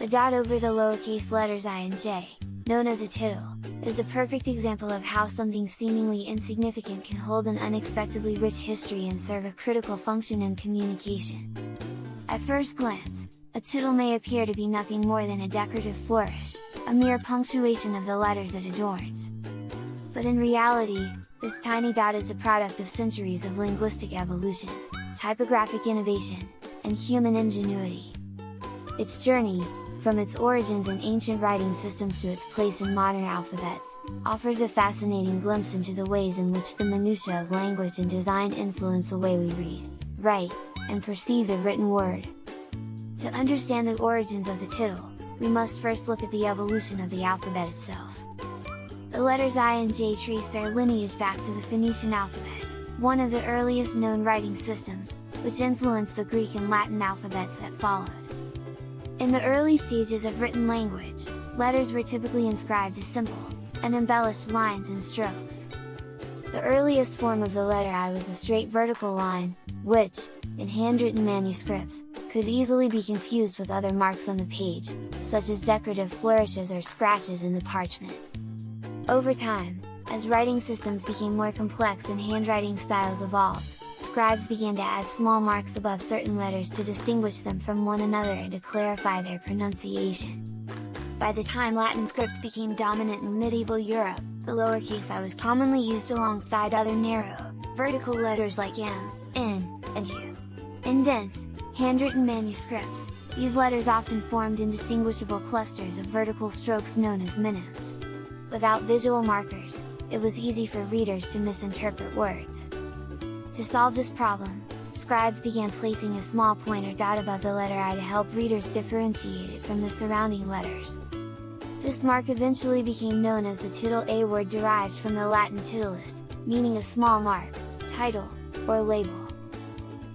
The dot over the lowercase letters I and j, known as a tittle, is a perfect example of how something seemingly insignificant can hold an unexpectedly rich history and serve a critical function in communication. At first glance, a tittle may appear to be nothing more than a decorative flourish, a mere punctuation of the letters it adorns. But in reality, this tiny dot is the product of centuries of linguistic evolution, typographic innovation, and human ingenuity. Its journey, from its origins in ancient writing systems to its place in modern alphabets, offers a fascinating glimpse into the ways in which the minutiae of language and design influence the way we read, write, and perceive the written word. To understand the origins of the tittle, we must first look at the evolution of the alphabet itself. The letters I and J trace their lineage back to the Phoenician alphabet, one of the earliest known writing systems, which influenced the Greek and Latin alphabets that followed. In the early stages of written language, letters were typically inscribed as simple, unembellished lines and strokes. The earliest form of the letter I was a straight vertical line, which, in handwritten manuscripts, could easily be confused with other marks on the page, such as decorative flourishes or scratches in the parchment. Over time, as writing systems became more complex and handwriting styles evolved, scribes began to add small marks above certain letters to distinguish them from one another and to clarify their pronunciation. By the time Latin script became dominant in medieval Europe, the lowercase I was commonly used alongside other narrow, vertical letters like M, N, and U. In dense, handwritten manuscripts, these letters often formed indistinguishable clusters of vertical strokes known as minims. Without visual markers, it was easy for readers to misinterpret words. To solve this problem, scribes began placing a small point or dot above the letter I to help readers differentiate it from the surrounding letters. This mark eventually became known as the tittle, a word derived from the Latin titulus, meaning a small mark, title, or label.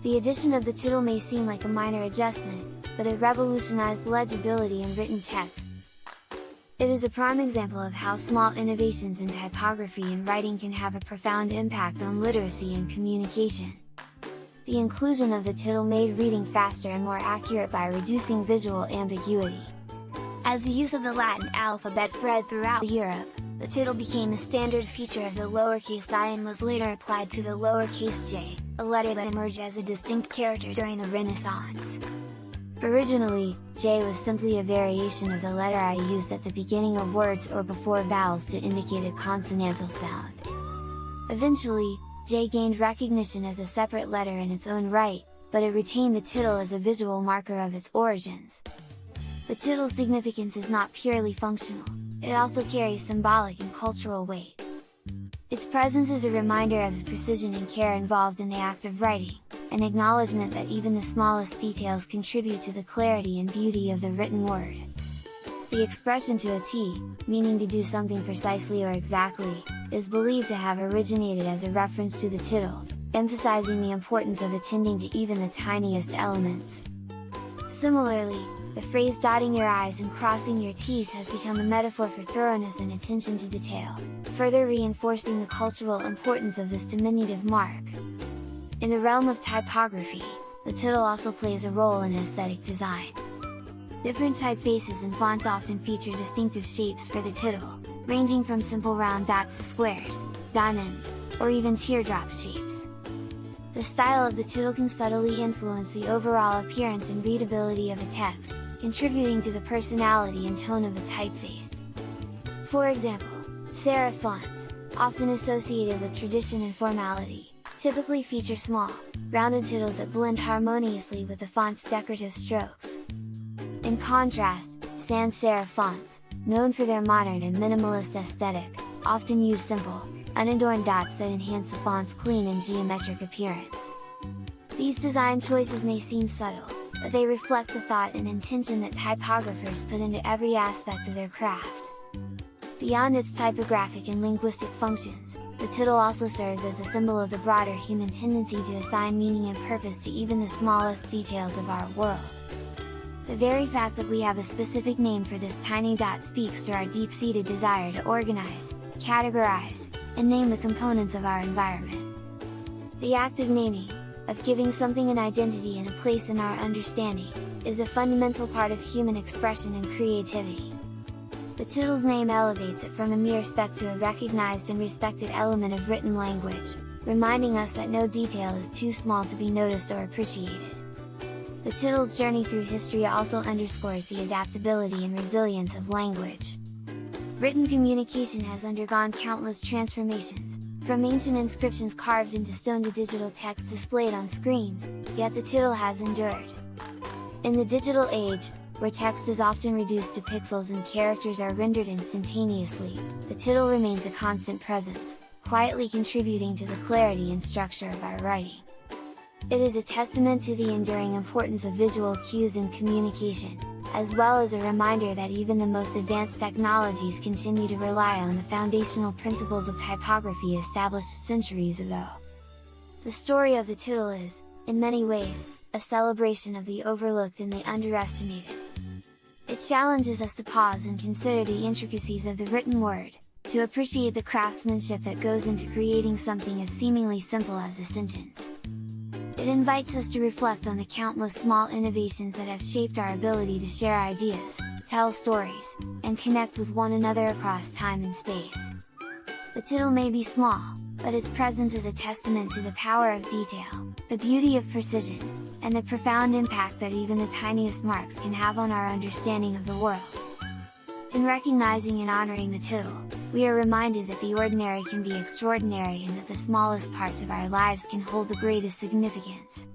The addition of the tittle may seem like a minor adjustment, but it revolutionized legibility in written texts. It is a prime example of how small innovations in typography and writing can have a profound impact on literacy and communication. The inclusion of the tittle made reading faster and more accurate by reducing visual ambiguity. As the use of the Latin alphabet spread throughout Europe, the tittle became a standard feature of the lowercase I and was later applied to the lowercase j, a letter that emerged as a distinct character during the Renaissance. Originally, J was simply a variation of the letter I used at the beginning of words or before vowels to indicate a consonantal sound. Eventually, J gained recognition as a separate letter in its own right, but it retained the tittle as a visual marker of its origins. The tittle's significance is not purely functional, it also carries symbolic and cultural weight. Its presence is a reminder of the precision and care involved in the act of writing, an acknowledgement that even the smallest details contribute to the clarity and beauty of the written word. The expression to a T, meaning to do something precisely or exactly, is believed to have originated as a reference to the tittle, emphasizing the importance of attending to even the tiniest elements. Similarly, the phrase dotting your I's and crossing your T's has become a metaphor for thoroughness and attention to detail, further reinforcing the cultural importance of this diminutive mark. In the realm of typography, the tittle also plays a role in aesthetic design. Different typefaces and fonts often feature distinctive shapes for the tittle, ranging from simple round dots to squares, diamonds, or even teardrop shapes. The style of the tittle can subtly influence the overall appearance and readability of a text, contributing to the personality and tone of a typeface. For example, serif fonts, often associated with tradition and formality, typically feature small, rounded tittles that blend harmoniously with the font's decorative strokes. In contrast, sans serif fonts, known for their modern and minimalist aesthetic, often use simple, unadorned dots that enhance the font's clean and geometric appearance. These design choices may seem subtle, but they reflect the thought and intention that typographers put into every aspect of their craft. Beyond its typographic and linguistic functions, the tittle also serves as a symbol of the broader human tendency to assign meaning and purpose to even the smallest details of our world. The very fact that we have a specific name for this tiny dot speaks to our deep-seated desire to organize, categorize, and name the components of our environment. The act of naming, of giving something an identity and a place in our understanding, is a fundamental part of human expression and creativity. The Tittle's name elevates it from a mere speck to a recognized and respected element of written language, reminding us that no detail is too small to be noticed or appreciated. The Tittle's journey through history also underscores the adaptability and resilience of language. Written communication has undergone countless transformations, from ancient inscriptions carved into stone to digital text displayed on screens, yet the Tittle has endured. In the digital age, where text is often reduced to pixels and characters are rendered instantaneously, the Tittle remains a constant presence, quietly contributing to the clarity and structure of our writing. It is a testament to the enduring importance of visual cues in communication, as well as a reminder that even the most advanced technologies continue to rely on the foundational principles of typography established centuries ago. The story of the Tittle is, in many ways, a celebration of the overlooked and the underestimated. It challenges us to pause and consider the intricacies of the written word, to appreciate the craftsmanship that goes into creating something as seemingly simple as a sentence. It invites us to reflect on the countless small innovations that have shaped our ability to share ideas, tell stories, and connect with one another across time and space. The Tittle may be small, but its presence is a testament to the power of detail, the beauty of precision, and the profound impact that even the tiniest marks can have on our understanding of the world. In recognizing and honoring the Tittle, we are reminded that the ordinary can be extraordinary and that the smallest parts of our lives can hold the greatest significance.